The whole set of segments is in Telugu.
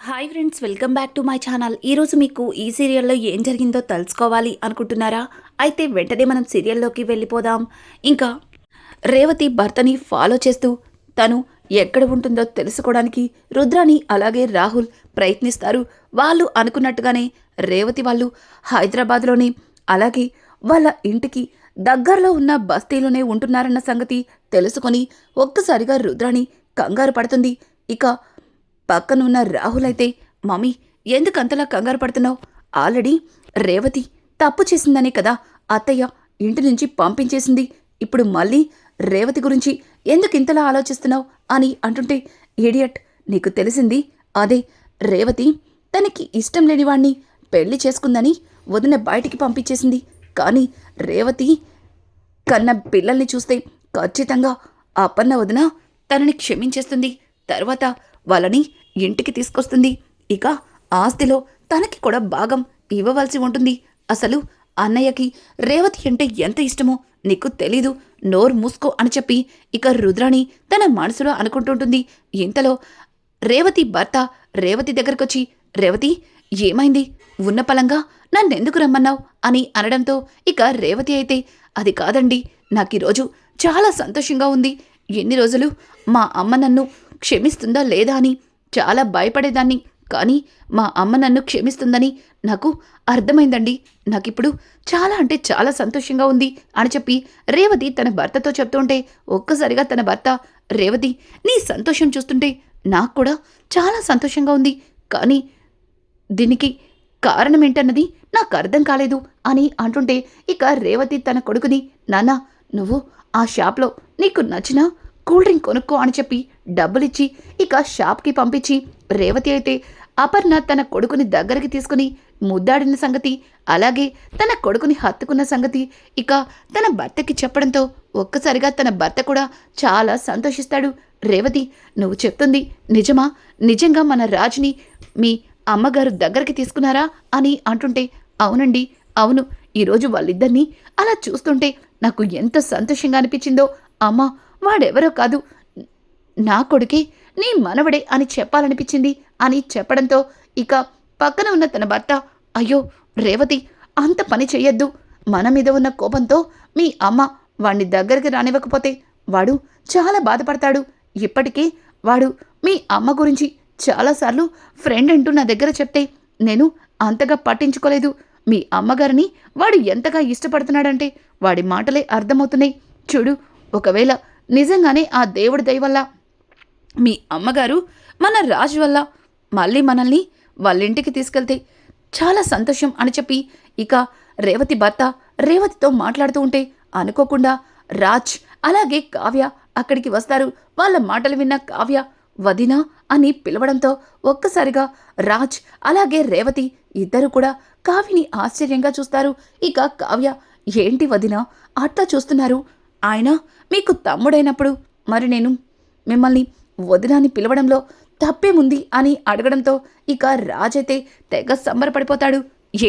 Hi friends, welcome back to my channel. ఈరోజు మీకు ఈ సీరియల్లో ఏం జరిగిందో తెలుసుకోవాలి అనుకుంటున్నారా? అయితే వెంటనే మనం సీరియల్లోకి వెళ్ళిపోదాం. ఇంకా రేవతి భర్తని ఫాలో చేస్తూ తను ఎక్కడ ఉంటుందో తెలుసుకోవడానికి రుద్రాని అలాగే రాహుల్ ప్రయత్నిస్తారు. వాళ్ళు అనుకున్నట్టుగానే రేవతి వాళ్ళు హైదరాబాద్లోనే అలాగే వాళ్ళ ఇంటికి దగ్గరలో ఉన్న బస్తీలోనే ఉంటున్నారన్న సంగతి తెలుసుకొని ఒక్కసారిగా రుద్రాని కంగారు పడుతుంది. ఇక పక్కనున్న రాహుల్ అయితే, మమ్మీ ఎందుకంతలా కంగారు పడుతున్నావు? ఆల్రెడీ రేవతి తప్పు చేసిందనే కదా అత్తయ్య ఇంటి నుంచి పంపించేసింది. ఇప్పుడు మళ్ళీ రేవతి గురించి ఎందుకింతలా ఆలోచిస్తున్నావు అని అంటుంటే, ఇడియట్, నీకు తెలిసింది అదే. రేవతి తనకి ఇష్టం లేనివాణ్ణి పెళ్లి చేసుకుందని వదిన బయటికి పంపించేసింది. కానీ రేవతి కన్న పిల్లల్ని చూస్తే ఖచ్చితంగా అప్పన్న వదిన తనని క్షమించేస్తుంది. తర్వాత వాళ్ళని ఇంటికి తీసుకొస్తుంది. ఇక ఆస్తిలో తనకి కూడా భాగం ఇవ్వవలసి ఉంటుంది. అసలు అన్నయ్యకి రేవతి అంటే ఎంత ఇష్టమో నీకు తెలీదు. నోరు మూసుకో అని చెప్పి ఇక రుద్రాణి తన మనసులో అనుకుంటుంటుంది. ఇంతలో రేవతి భర్త రేవతి దగ్గరకొచ్చి, రేవతి ఏమైంది? ఉన్న పలంగా నన్నెందుకు రమ్మన్నావు అని అనడంతో ఇక రేవతి అయితే, అది కాదండి, నాకీరోజు చాలా సంతోషంగా ఉంది. ఎన్ని రోజులు మా అమ్మ నన్ను క్షమిస్తుందా లేదా అని చాలా భయపడేదాన్ని. కానీ మా అమ్మ నన్ను క్షమిస్తుందని నాకు అర్థమైందండి. నాకిప్పుడు చాలా అంటే చాలా సంతోషంగా ఉంది అని చెప్పి రేవతి తన భర్తతో చెప్తుంటే ఒక్కసారిగా తన భర్త, రేవతి నీ సంతోషం చూస్తుంటే నాకు కూడా చాలా సంతోషంగా ఉంది. కానీ దీనికి కారణం ఏంటన్నది నాకు అర్థం కాలేదు అని అంటుంటే ఇక రేవతి తన కొడుకుని, నాన్న నువ్వు ఆ షాప్లో నీకు నచ్చిన కూల్ డ్రింక్ కొనుక్కో అని చెప్పి డబ్బులిచ్చి ఇక షాప్కి పంపించి, రేవతి అయితే అపర్ణ తన కొడుకుని దగ్గరికి తీసుకుని ముద్దాడిన సంగతి అలాగే తన కొడుకుని హత్తుకున్న సంగతి ఇక తన భర్తకి చెప్పడంతో ఒక్కసారిగా తన భర్త కూడా చాలా సంతోషిస్తాడు. రేవతి, నువ్వు చెప్తుంది నిజమా? నిజంగా మన రాజుని మీ అమ్మగారు దగ్గరికి తీసుకున్నారా అని అంటుంటే, అవునండి, అవును. ఈరోజు వాళ్ళిద్దరినీ అలా చూస్తుంటే నాకు ఎంత సంతోషంగా అనిపించిందో. అమ్మా, వాడెవరో కాదు, నా కొడుకే, నీ మనవడే అని చెప్పాలనిపించింది అని చెప్పడంతో ఇక పక్కన ఉన్న తన భర్త, అయ్యో రేవతి, అంత పని చెయ్యొద్దు. మన మీద ఉన్న కోపంతో మీ అమ్మ వాణ్ణి దగ్గరికి రానివ్వకపోతే వాడు చాలా బాధపడతాడు. ఇప్పటికే వాడు మీ అమ్మ గురించి చాలాసార్లు ఫ్రెండ్ అంటూ నా దగ్గర చెప్తే నేను అంతగా పట్టించుకోలేదు. మీ అమ్మగారిని వాడు ఎంతగా ఇష్టపడుతున్నాడంటే వాడి మాటలే అర్థమవుతున్నాయి. చూడు, ఒకవేళ నిజంగానే ఆ దేవుడి దయ వల్ల మీ అమ్మగారు మన రాజు వల్ల మళ్ళీ మనల్ని వాళ్ళింటికి తీసుకెళ్తే చాలా సంతోషం అని చెప్పి ఇక రేవతి భర్త రేవతితో మాట్లాడుతూ ఉంటే అనుకోకుండా రాజ్ అలాగే కావ్య అక్కడికి వస్తారు. వాళ్ళ మాటలు విన్న కావ్య వదినా అని పిలవడంతో ఒక్కసారిగా రాజ్ అలాగే రేవతి ఇద్దరు కూడా కావ్యని ఆశ్చర్యంగా చూస్తారు. ఇక కావ్య, ఏంటి వదినా అట్లా చూస్తున్నారు? ఆయన మీకు తమ్ముడైనప్పుడు మరి నేను మిమ్మల్ని వదినాని పిలవడంలో తప్పేముంది అని అడగడంతో ఇక రాజైతే తెగ సంబరపడిపోతాడు.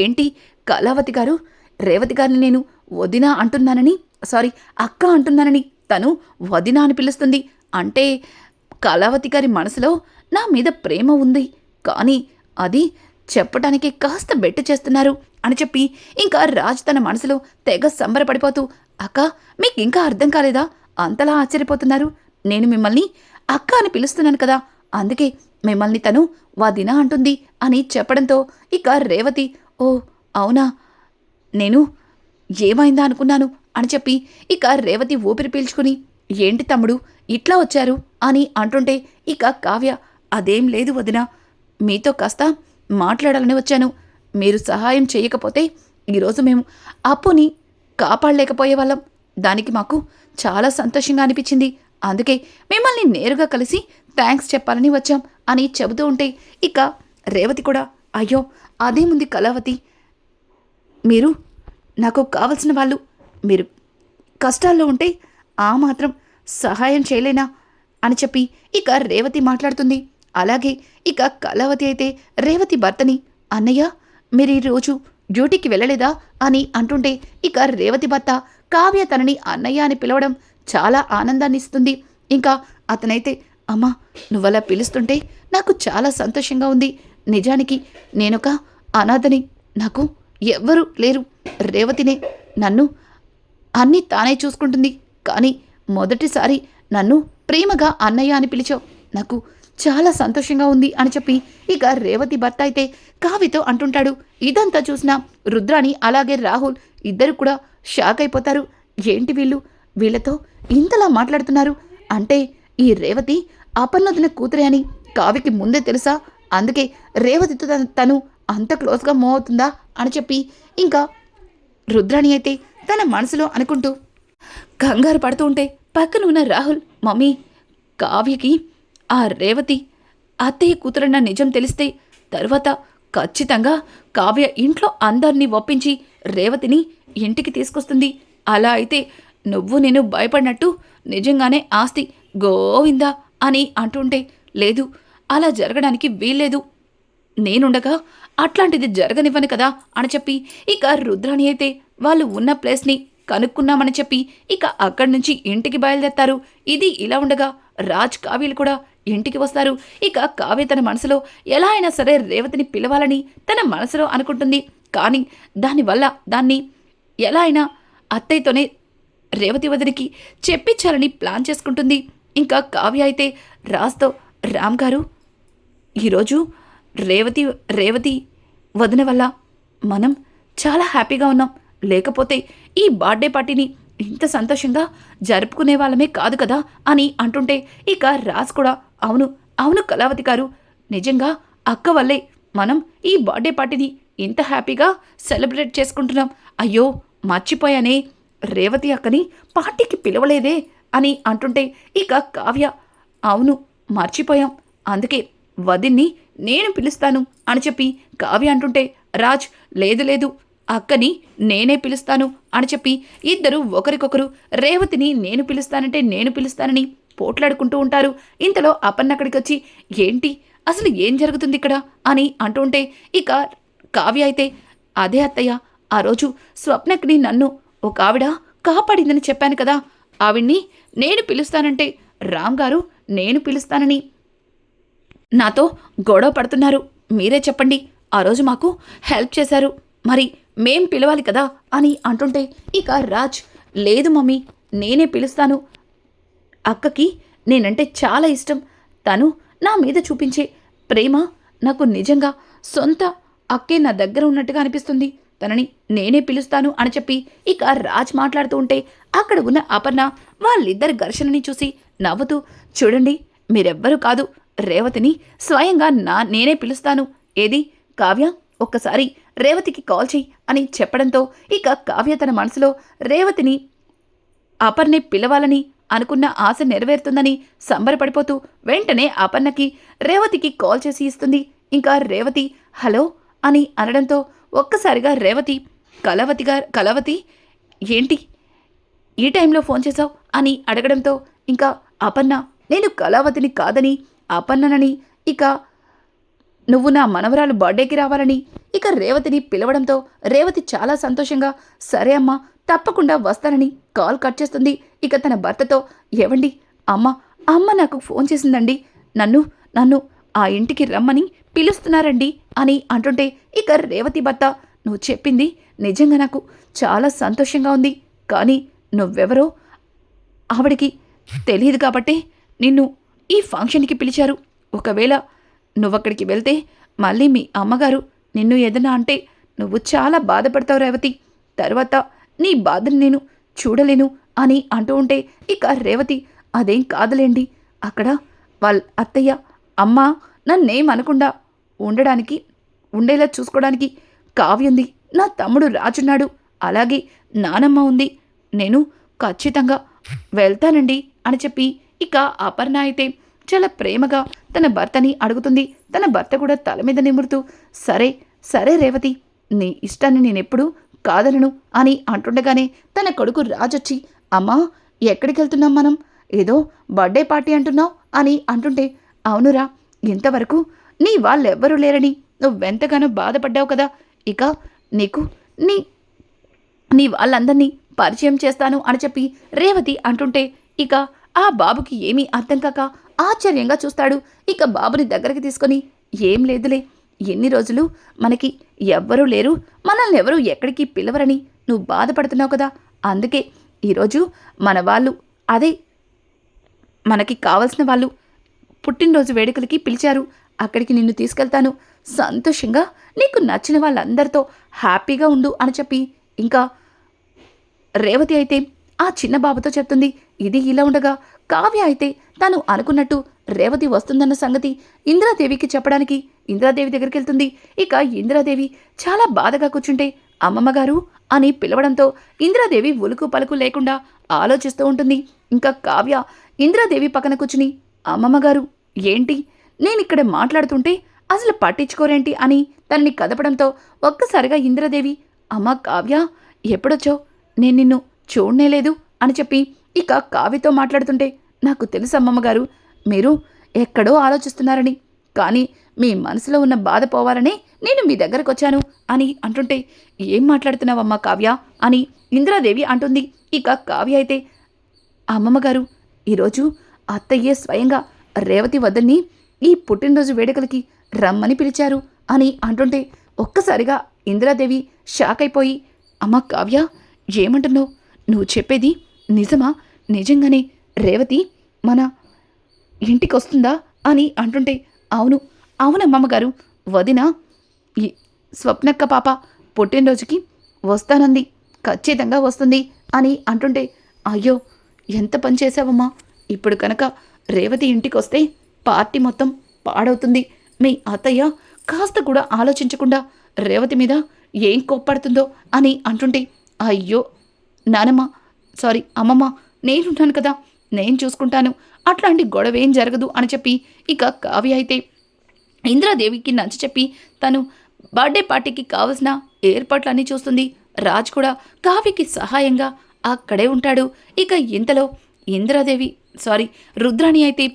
ఏంటి కళావతి గారు, రేవతి గారిని నేను వదినా అంటున్నానని, సారీ అక్క అంటున్నానని తను వదినా అని పిలుస్తుంది అంటే కళావతి గారి మనసులో నా మీద ప్రేమ ఉంది, కానీ అది చెప్పటానికి కాస్త బెట్టు చేస్తున్నారు అని చెప్పి ఇంకా రాజ్ తన మనసులో తెగ సంబరపడిపోతూ, అక్క మీకు ఇంకా అర్థం కాలేదా? అంతలా ఆశ్చర్యపోతున్నారు? నేను మిమ్మల్ని అక్క అని పిలుస్తున్నాను కదా, అందుకే మిమ్మల్ని తను వదినా అంటుంది అని చెప్పడంతో ఇక రేవతి, ఓ అవునా, నేను ఏమైందా అనుకున్నాను అని చెప్పి ఇక రేవతి ఊపిరి పీల్చుకుని, ఏంటి తమ్ముడు ఇట్లా వచ్చారు అని అంటుంటే ఇక కావ్య, అదేం లేదు వదినా, మీతో కాస్త మాట్లాడాలని వచ్చాను. మీరు సహాయం చేయకపోతే ఈరోజు మేము అప్పుని కాపాడలేకపోయేవాళ్ళం. దానికి మాకు చాలా సంతోషంగా అనిపించింది. అందుకే మిమ్మల్ని నేరుగా కలిసి థ్యాంక్స్ చెప్పాలని వచ్చాం అని చెబుతూ ఉంటే ఇక రేవతి కూడా, అయ్యో అదేముంది కళావతి, మీరు నాకు కావలసిన వాళ్ళు, మీరు కష్టాల్లో ఉంటే ఆ మాత్రం సహాయం చేయలేనా అని చెప్పి ఇక రేవతి మాట్లాడుతుంది. అలాగే ఇక కళావతి అయితే రేవతి భర్తని, అన్నయ్య మీరు ఈరోజు డ్యూటీకి వెళ్ళలేదా అని అంటుంటే ఇక రేవతి భర్త కావ్య తనని అన్నయ్య అని పిలవడం చాలా ఆనందాన్ని ఇస్తుంది. ఇంకా అతనైతే, అమ్మా నువ్వలా పిలుస్తుంటే నాకు చాలా సంతోషంగా ఉంది. నిజానికి నేనొక అనాథని. నాకు ఎవ్వరూ లేరు. రేవతినే నన్ను అన్నీ తానే చూసుకుంటుంది. కానీ మొదటిసారి నన్ను ప్రేమగా అన్నయ్య అని పిలిచావు. నాకు చాలా సంతోషంగా ఉంది అని చెప్పి ఇక రేవతి భర్త అయితే కావ్యతో అంటుంటాడు. ఇదంతా చూసిన రుద్రాణి అలాగే రాహుల్ ఇద్దరు కూడా షాక్ అయిపోతారు. ఏంటి వీళ్ళతో ఇంతలా మాట్లాడుతున్నారు? అంటే ఈ రేవతి అపర్ణొదిన కూతురే అని కావ్యకి ముందే తెలుసా? అందుకే రేవతితో తను అంత క్లోజ్గా మూవ్ అవుతుందా అని చెప్పి ఇంకా రుద్రాణి అయితే తన మనసులో అనుకుంటూ కంగారు పడుతూ ఉంటే పక్కన ఉన్న రాహుల్, మమ్మీ, కావ్యకి ఆ రేవతి అత్తయ్య కూతురన్న నిజం తెలిస్తే తర్వాత ఖచ్చితంగా కావ్య ఇంట్లో అందరినీ ఒప్పించి రేవతిని ఇంటికి తీసుకొస్తుంది. అలా అయితే నువ్వు నేను భయపడినట్టు నిజంగానే ఆస్తి గోవిందా అని అంటుంటే, లేదు, అలా జరగడానికి వీల్లేదు, నేనుండగా అట్లాంటిది జరగనివ్వను కదా అని చెప్పి ఇక రుద్రాణి అయితే వాళ్ళు ఉన్న ప్లేస్ని కనుక్కున్నామని చెప్పి ఇక అక్కడి నుంచి ఇంటికి బయలుదేరతారు. ఇది ఇలా ఉండగా రాజ్, కావ్యలు కూడా ఇంటికి వస్తారు. ఇక కావ్య తన మనసులో ఎలా అయినా సరే రేవతిని పిలవాలని తన మనసులో అనుకుంటుంది. కానీ దాన్ని ఎలా అయినా అత్తయ్యతోనే రేవతి వదినికి చెప్పించాలని ప్లాన్ చేసుకుంటుంది. ఇంకా కావ్య అయితే రాజ్తో, రామ్ గారు, ఈరోజు రేవతి వదిన వల్ల మనం చాలా హ్యాపీగా ఉన్నాం. లేకపోతే ఈ బర్త్డే పార్టీని ఇంత సంతోషంగా జరుపుకునే వాళ్ళమే కాదు కదా అని అంటుంటే ఇక రాజ్ కూడా, అవును కళావతి గారు, నిజంగా అక్క వల్లే మనం ఈ బర్త్డే పార్టీని ఇంత హ్యాపీగా సెలబ్రేట్ చేసుకుంటున్నాం. అయ్యో మర్చిపోయానే, రేవతి అక్కని పార్టీకి పిలవలేదే అని అంటుంటే ఇక కావ్య, అవును మర్చిపోయాం, అందుకే వదిన్ని నేను పిలుస్తాను అని చెప్పి కావ్య అంటుంటే రాజ్, లేదు అక్కని నేనే పిలుస్తాను అని చెప్పి ఇద్దరు ఒకరికొకరు రేవతిని నేను పిలుస్తానని పోట్లాడుకుంటూ ఉంటారు. ఇంతలో అపర్ణ అక్కడికి వచ్చి, ఏంటి అసలు ఏం జరుగుతుంది ఇక్కడ అని అంటుంటే ఇక కావ్య అయితే, అదే అత్తయ్య, ఆ రోజు స్వప్నకి నన్ను ఒక ఆవిడ కాపాడిందని చెప్పాను కదా, ఆవిడ్ని నేను పిలుస్తానంటే రామ్ గారు నేను పిలుస్తానని నాతో గొడవ పడుతున్నారు. మీరే చెప్పండి, ఆ రోజు మాకు హెల్ప్ చేశారు, మరి మేం పిలవాలి కదా అని అంటుంటే ఇక రాజ్, లేదు మమ్మీ, నేనే పిలుస్తాను, అక్కకి నేనంటే చాలా ఇష్టం, తను నా మీద చూపించే ప్రేమ నాకు నిజంగా సొంత అక్కే నా దగ్గర ఉన్నట్టుగా అనిపిస్తుంది, తనని నేనే పిలుస్తాను అని చెప్పి ఇక రాజ్ మాట్లాడుతూ ఉంటే అక్కడ ఉన్న అపర్ణ వాళ్ళిద్దరి ఘర్షణని చూసి నవ్వుతూ, చూడండి, మీరెవ్వరూ కాదు, రేవతిని స్వయంగా నేనే పిలుస్తాను, ఏది కావ్య, ఒక్కసారి రేవతికి కాల్ చెయ్యి అని చెప్పడంతో ఇక కావ్య తన మనసులో రేవతిని అపర్ణని పిలవాలని అనుకున్న ఆశ నెరవేరుతుందని సంబరపడిపోతూ వెంటనే అపర్ణకి రేవతికి కాల్ చేసి ఇస్తుంది. ఇంకా రేవతి హలో అని అనడంతో ఒక్కసారిగా రేవతి, కళావతి ఏంటి ఈ టైంలో ఫోన్ చేశావు అని అడగడంతో ఇంకా అపర్ణ, నేను కళావతిని కాదని అపర్ణనని, ఇక నువ్వు నా మనవరాలు బర్త్డేకి రావాలని ఇక రేవతిని పిలవడంతో రేవతి చాలా సంతోషంగా, సరే అమ్మా, తప్పకుండా వస్తానని కాల్ కట్ చేస్తుంది. ఇక తన భర్తతో, ఏవండి, అమ్మ నాకు ఫోన్ చేసిందండి, నన్ను ఆ ఇంటికి రమ్మని పిలుస్తున్నారండి అని అంటుంటే ఇక రేవతి భర్త, నువ్వు చెప్పింది నిజంగా నాకు చాలా సంతోషంగా ఉంది, కానీ నువ్వెవరో ఆవిడికి తెలియదు కాబట్టి నిన్ను ఈ ఫంక్షన్కి పిలిచారు. ఒకవేళ నువ్వక్కడికి వెళ్తే మళ్ళీ మీ అమ్మగారు నిన్ను ఏదన్నా అంటే నువ్వు చాలా బాధపడతావు రేవతి, తర్వాత నీ బాధను నేను చూడలేను అని అంటూ ఉంటే ఇక రేవతి, అదేం కాదులేండి, అక్కడ వాళ్ళ అత్తయ్య అమ్మ నన్నేం అనకుండా ఉండేలా చూసుకోవడానికి కావ్య ఉంది, నా తమ్ముడు రాజున్నాడు, అలాగే నానమ్మ ఉంది, నేను ఖచ్చితంగా వెళ్తానండి అని చెప్పి ఇక అపర్ణ అయితే చాలా ప్రేమగా తన భర్తని అడుగుతుంది. తన భర్త కూడా తల మీద నిమురుతూ, సరే రేవతి, నీ ఇష్టాన్ని నేనెప్పుడూ కాదనను అని అంటుండగానే తన కొడుకు రాజొచ్చి, అమ్మా, ఎక్కడికి వెళ్తున్నాం మనం, ఏదో బర్త్డే పార్టీ అంటున్నావు అని అంటుంటే, అవునురా, ఇంతవరకు నీ వాళ్ళెవ్వరూ లేరని నువ్వెంతగానో బాధపడ్డావు కదా, ఇక నీకు నీ వాళ్ళందరినీ పరిచయం చేస్తాను అని చెప్పి రేవతి అంటుంటే ఇక ఆ బాబుకి ఏమీ అర్థం కాక ఆశ్చర్యంగా చూస్తాడు. ఇక బాబుని దగ్గరికి తీసుకొని, ఏం లేదులే, ఎన్ని రోజులు మనకి ఎవ్వరూ లేరు, మనల్ని ఎవరూ ఎక్కడికి పిలవరని నువ్వు బాధపడుతున్నావు కదా, అందుకే ఈరోజు మన వాళ్ళు, అదే మనకి కావలసిన వాళ్ళు పుట్టినరోజు వేడుకలకి పిలిచారు, అక్కడికి నిన్ను తీసుకెళ్తాను, సంతోషంగా నీకు నచ్చిన వాళ్ళందరితో హ్యాపీగా ఉండు అని చెప్పి ఇంకా రేవతి అయితే ఆ చిన్న బాబుతో చెప్తుంది. ఇది ఇలా ఉండగా కావ్య అయితే తను అనుకున్నట్టు రేవతి వస్తుందన్న సంగతి ఇందిరాదేవికి చెప్పడానికి ఇందిరాదేవి దగ్గరికి వెళ్తుంది. ఇక ఇందిరాదేవి చాలా బాధగా కూర్చుంటే అమ్మమ్మగారు అని పిలవడంతో ఇందిరాదేవి ఉలుకు పలుకు లేకుండా ఆలోచిస్తూ ఉంటుంది. ఇంకా కావ్య ఇందిరాదేవి పక్కన కూర్చుని, అమ్మమ్మగారు ఏంటి, నేనిక్కడ మాట్లాడుతుంటే అసలు పట్టించుకోరేంటి అని తనని కదపడంతో ఒక్కసారిగా ఇందిరాదేవి, అమ్మ కావ్య ఎప్పుడొచ్చో, నేను నిన్ను చూడనేలేదు అని చెప్పి ఇక కావ్యతో మాట్లాడుతుంటే, నాకు తెలుసు అమ్మమ్మగారు, మీరు ఎక్కడో ఆలోచిస్తున్నారని, కానీ మీ మనసులో ఉన్న బాధ పోవాలని నేను మీ దగ్గరకు వచ్చాను అని అంటుంటే, ఏం మాట్లాడుతున్నావమ్మా కావ్య అని ఇందిరాదేవి అంటుంది. ఇక కావ్య అయితే, అమ్మమ్మగారు ఈరోజు అత్తయ్యే స్వయంగా రేవతి వద్దన్ని ఈ పుట్టినరోజు వేడుకలకి రమ్మని పిలిచారు అని అంటుంటే ఒక్కసారిగా ఇందిరాదేవి షాక్ అయిపోయి, అమ్మ కావ్య ఏమంటున్నావు, నువ్వు చెప్పేది నిజమా, నిజంగానే రేవతి మన ఇంటికి వస్తుందా అని అంటుంటే, అవును అవునమ్మమ్మగారు, వదిన ఈ స్వప్నక్క పాప పుట్టినరోజుకి వస్తానంది, ఖచ్చితంగా వస్తుంది అని అంటుంటే, అయ్యో ఎంత పని చేశావమ్మా, ఇప్పుడు కనుక రేవతి ఇంటికి వస్తే పార్టీ మొత్తం పాడవుతుంది, మీ అత్తయ్య కాస్త కూడా ఆలోచించకుండా రేవతి మీద ఏం కోప్పడుతుందో అని అంటుంటే, అయ్యో నానమ్మ, సారీ అమ్మమ్మ, నేనున్నాను కదా, నేను చూసుకుంటాను, అట్లాంటి గొడవేం జరగదు అని చెప్పి ఇక కావ్య అయితే ఇందిరాదేవికి నచ్చ చెప్పి తను బర్త్డే పార్టీకి కావలసిన ఏర్పాట్లన్నీ చూస్తుంది. రాజ్ కూడా కావ్యకి సహాయంగా అక్కడే ఉంటాడు. ఇక ఇంతలో ఇందిరాదేవి రుద్రాణి అయితే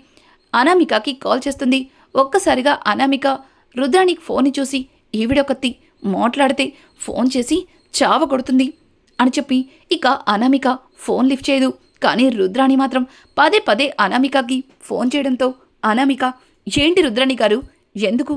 అనామికకి కాల్ చేస్తుంది. ఒక్కసారిగా అనామిక రుద్రాణికి ఫోన్ చూసి, ఈవిడొకత్తి మాట్లాడితే ఫోన్ చేసి చావ కొడుతుంది అని చెప్పి ఇక అనామిక ఫోన్ లిఫ్ట్ చేయదు. కానీ రుద్రాణి మాత్రం పదే పదే అనామికకి ఫోన్ చేయడంతో, అనామిక ఏంటి రుద్రాణి గారు, ఎందుకు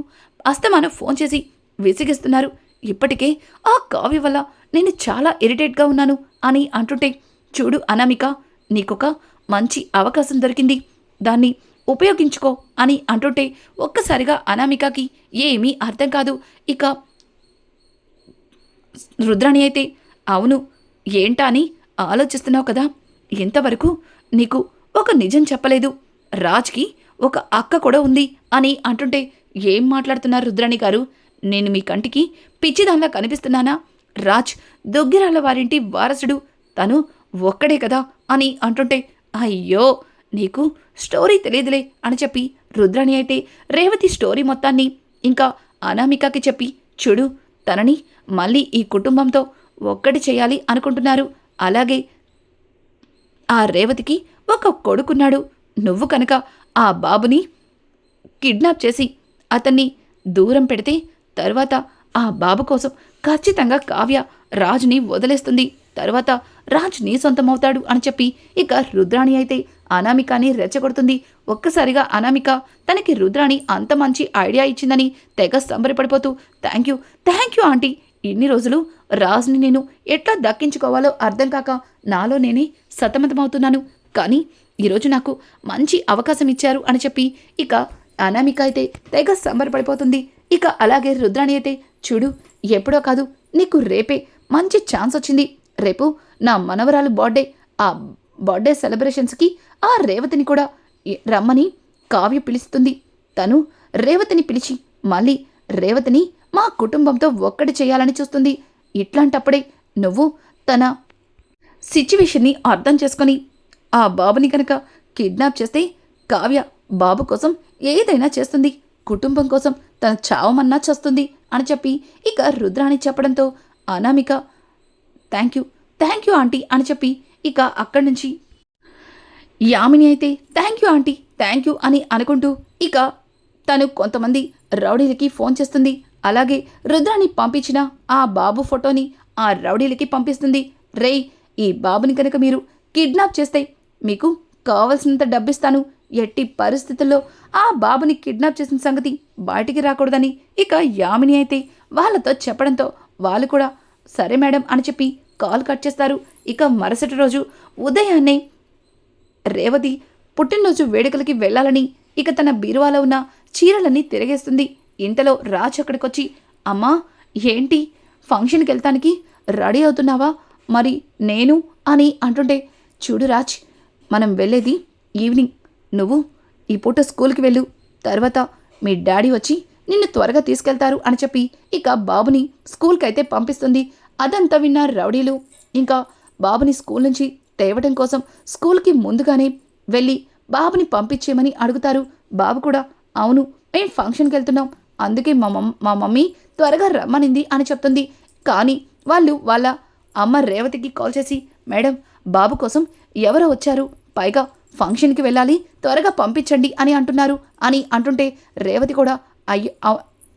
అస్తమానం ఫోన్ చేసి విసిగిస్తున్నారు, ఇప్పటికే ఆ కావ్య వల్ల నేను చాలా ఇరిటేట్గా ఉన్నాను అని అంటుంటే, చూడు అనామిక, నీకొక మంచి అవకాశం దొరికింది, దాన్ని ఉపయోగించుకో అని అంటుంటే ఒక్కసారిగా అనామికకి ఏమీ అర్థం కాదు. ఇక రుద్రాణి అయితే, అవును ఏంటా అని ఆలోచిస్తున్నావు కదా, ఇంతవరకు నీకు ఒక నిజం చెప్పలేదు, రాజ్కి ఒక అక్క కూడా ఉంది అని అంటుంటే, ఏం మాట్లాడుతున్నారు రుద్రాణి గారు, నేను మీ కంటికి పిచ్చిదానిలా కనిపిస్తున్నానా, రాజ్ దొగ్గిరాళ్ళ వారింటి వారసుడు, తను ఒక్కడే కదా అని అంటుంటే, అయ్యో నీకు స్టోరీ తెలియదులే అని చెప్పి రుద్రాణి అయితే రేవతి స్టోరీ మొత్తాన్ని ఇంకా అనామికకి చెప్పి, చూడు తనని మళ్ళీ ఈ కుటుంబంతో ఒక్కటి చేయాలి అనుకుంటున్నారు, అలాగే ఆ రేవతికి ఒక కొడుకున్నాడు, నువ్వు కనుక ఆ బాబుని కిడ్నాప్ చేసి అతన్ని దూరం పెడితే తర్వాత ఆ బాబు కోసం ఖచ్చితంగా కావ్య రాజుని వదిలేస్తుంది, తర్వాత రాజ్ నీ సొంతమవుతాడు అని చెప్పి ఇక రుద్రాణి అయితే అనామికని రెచ్చగొడుతుంది. ఒక్కసారిగా అనామిక తనకి రుద్రాణి అంత మంచి ఐడియా ఇచ్చిందని తెగ సంబరపడిపోతూ, థ్యాంక్ యూ ఆంటీ, ఇన్ని రోజులు రాజ్ని నేను ఎట్లా దక్కించుకోవాలో అర్థం కాక నాలో నేనే సతమతమవుతున్నాను, కానీ ఈరోజు నాకు మంచి అవకాశం ఇచ్చారు అని చెప్పి ఇక అనామిక అయితే తెగ సంబరపడిపోతుంది. ఇక అలాగే రుద్రాణి అయితే, చూడు ఎప్పుడో కాదు, నీకు రేపే మంచి ఛాన్స్ వచ్చింది, రేపు నా మనవరాలు బర్త్డే, ఆ బర్త్డే సెలబ్రేషన్స్కి ఆ రేవతిని కూడా రమ్మని కావ్య పిలుస్తుంది, తను రేవతిని పిలిచి మళ్ళీ రేవతిని మా కుటుంబంతో ఒక్కటి చేయాలని చూస్తుంది, ఇట్లాంటప్పుడే నువ్వు తన సిచ్యువేషన్ని అర్థం చేసుకొని ఆ బాబుని కనుక కిడ్నాప్ చేస్తే కావ్య బాబు కోసం ఏదైనా చేస్తుంది, కుటుంబం కోసం తన చావమన్నా చేస్తుంది అని చెప్పి ఇక రుద్రాణి చెప్పడంతో అనామిక థ్యాంక్ యూ ఆంటీ అని చెప్పి ఇక అక్కడి నుంచి యామిని అయితే thank you aunty thank you అని అనుకుంటూ ఇక తను కొంతమంది రౌడీలకి ఫోన్ చేస్తుంది. అలాగే రుద్రాణి పంపించిన ఆ బాబు ఫోటోని ఆ రౌడీలకి పంపిస్తుంది. రేయ్, ఈ బాబుని కనుక మీరు కిడ్నాప్ చేస్తే మీకు కావలసినంత డబ్బిస్తాను, ఎట్టి పరిస్థితుల్లో ఆ బాబుని కిడ్నాప్ చేసిన సంగతి బయటికి రాకూడదని ఇక యామిని అయితే వాళ్ళతో చెప్పడంతో వాళ్ళు కూడా సరే మేడం అని చెప్పి కాల్ కట్ చేస్తారు. ఇక మరుసటి రోజు ఉదయాన్నే రేవతి పుట్టినరోజు వేడుకలకి వెళ్ళాలని ఇక తన బీరువాలో ఉన్న చీరలన్నీ తిరగేస్తుంది. ఇంతలో రాజ్ అక్కడికొచ్చి, అమ్మా ఏంటి ఫంక్షన్కి వెళ్తానికి రెడీ అవుతున్నావా? మరి నేను అని అంటుంటే, చూడు రాజ్, మనం వెళ్ళేది ఈవినింగ్. నువ్వు ఈ పూట స్కూల్కి వెళ్ళు, తర్వాత మీ డాడీ వచ్చి నిన్ను త్వరగా తీసుకెళ్తారు అని చెప్పి ఇక బాబుని స్కూల్కి అయితే పంపిస్తుంది. అదంతా విన్న రౌడీలు ఇంకా బాబుని స్కూల్ నుంచి తేవడం కోసం స్కూల్కి ముందుగానే వెళ్ళి బాబుని పంపించేయమని అడుగుతారు. బాబు కూడా అవును మేము ఫంక్షన్కి వెళ్తున్నాం, అందుకే మా మమ్మీ త్వరగా రమ్మనింది అని చెప్తుంది. కానీ వాళ్ళు వాళ్ళ అమ్మ రేవతికి కాల్ చేసి, మేడం బాబు కోసం ఎవరో వచ్చారు, పైగా ఫంక్షన్కి వెళ్ళాలి, త్వరగా పంపించండి అని అంటున్నారు అని అంటుంటే రేవతి కూడా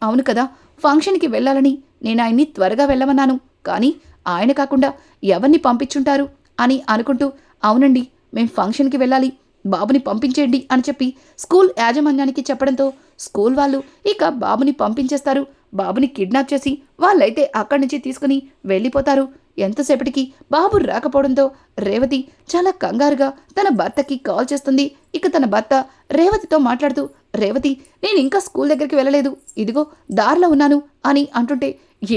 అవును కదా, ఫంక్షన్కి వెళ్ళాలని నేను ఆయన్ని త్వరగా వెళ్ళమన్నాను, కానీ ఆయన కాకుండా ఎవరిని పంపించుంటారు అని అనుకుంటూ, అవునండి మేం ఫంక్షన్కి వెళ్ళాలి, బాబుని పంపించేయండి అని చెప్పి స్కూల్ యాజమాన్యానికి చెప్పడంతో స్కూల్ వాళ్ళు ఇక బాబుని పంపించేస్తారు. బాబుని కిడ్నాప్ చేసి వాళ్ళైతే అక్కడి నుంచి తీసుకుని వెళ్ళిపోతారు. ఎంతసేపటికి బాబు రాకపోవడంతో రేవతి చాలా కంగారుగా తన భర్తకి కాల్ చేస్తుంది. ఇక తన భర్త రేవతితో మాట్లాడుతూ, రేవతి నేను ఇంకా స్కూల్ దగ్గరికి వెళ్ళలేదు, ఇదిగో దారిలో ఉన్నాను అని అంటుంటే,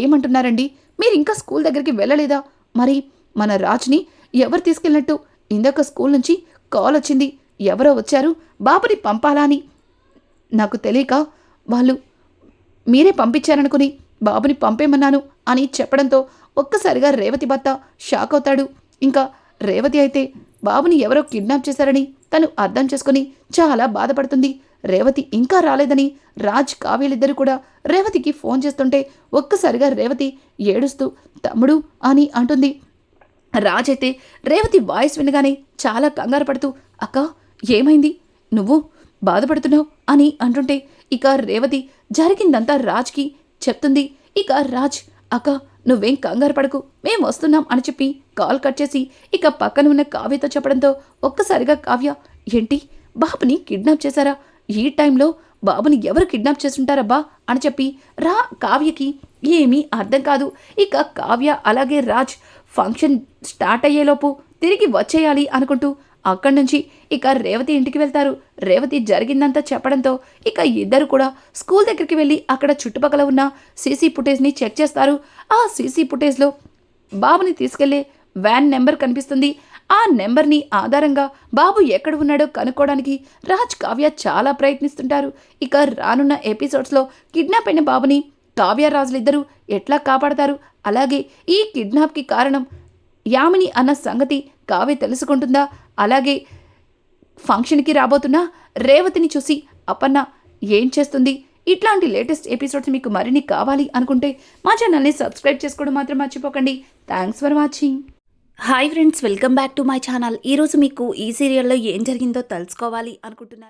ఏమంటున్నారండి, మీరు ఇంకా స్కూల్ దగ్గరికి వెళ్ళలేదా? మరి మన రాజ్ని ఎవరు తీసుకెళ్ళినట్టు? ఇందాక స్కూల్ నుంచి కాల్ వచ్చింది, ఎవరో వచ్చారు బాబుని పంపాలా అని. నాకు తెలియక వాళ్ళు మీరే పంపించారనుకుని బాబుని పంపేమన్నాను అని చెప్పడంతో ఒక్కసారిగా రేవతి భర్త షాక్ అవుతాడు. ఇంకా రేవతి అయితే బాబుని ఎవరో కిడ్నాప్ చేశారని తను అర్థం చేసుకుని చాలా బాధపడుతుంది. రేవతి ఇంకా రాలేదని రాజ్ కావ్యలిద్దరూ కూడా రేవతికి ఫోన్ చేస్తుంటే ఒక్కసారిగా రేవతి ఏడుస్తూ తమ్ముడు అని అంటుంది. రాజ్ అయితే రేవతి వాయిస్ వినగానే చాలా కంగారు పడుతూ, అక్క ఏమైంది, నువ్వు బాధపడుతున్నావు అని అంటుంటే ఇక రేవతి జరిగిందంతా రాజ్కి చెప్తుంది. ఇక రాజ్, అక్క నువ్వేం కంగారు పడకు, మేం వస్తున్నాం అని చెప్పి కాల్ కట్ చేసి ఇక పక్కన ఉన్న కావ్యతో చెప్పడంతో ఒక్కసారిగా కావ్య, ఏంటి బాబుని కిడ్నాప్ చేశారా? ఈ టైంలో బాబుని ఎవరు కిడ్నాప్ చేస్తుంటారబ్బా అని చెప్పి కావ్యకి ఏమీ అర్థం కాదు. ఇక కావ్య అలాగే రాజ్ ఫంక్షన్ స్టార్ట్ అయ్యేలోపు తిరిగి వచ్చేయాలి అనుకుంటూ అక్కడి నుంచి ఇక రేవతి ఇంటికి వెళ్తారు. రేవతి జరిగిందంతా చెప్పడంతో ఇక ఇద్దరు కూడా స్కూల్ దగ్గరికి వెళ్ళి అక్కడ చుట్టుపక్కల ఉన్న సీసీ ఫుటేజ్ని చెక్ చేస్తారు. ఆ సీసీ ఫుటేజ్లో బాబుని తీసుకెళ్లే వ్యాన్ నెంబర్ కనిపిస్తుంది. ఆ నెంబర్ని ఆధారంగా బాబు ఎక్కడ ఉన్నాడో కనుక్కోవడానికి రాజ్ కావ్య చాలా ప్రయత్నిస్తుంటారు. ఇక రానున్న ఎపిసోడ్స్లో కిడ్నాప్ అయిన బాబుని కావ్య రాజులిద్దరూ ఎట్లా కాపాడతారు, అలాగే ఈ కిడ్నాప్కి కారణం యామిని అన్న సంగతి కావ్య తెలుసుకుంటుందా, అలాగే ఫంక్షన్కి రాబోతున్న రేవతిని చూసి అపర్ణ ఏం చేస్తుంది, ఇట్లాంటి లేటెస్ట్ ఎపిసోడ్స్ మీకు మరిన్ని కావాలి అనుకుంటే మా ఛానల్ని సబ్స్క్రైబ్ చేసుకోవడం మాత్రం మర్చిపోకండి. Thanks for watching. Hi friends, welcome back to my channel. ఈరోజు మీకు ఈ సీరియల్లో ఏం జరిగిందో తెలుసుకోవాలి అనుకుంటున్నారు.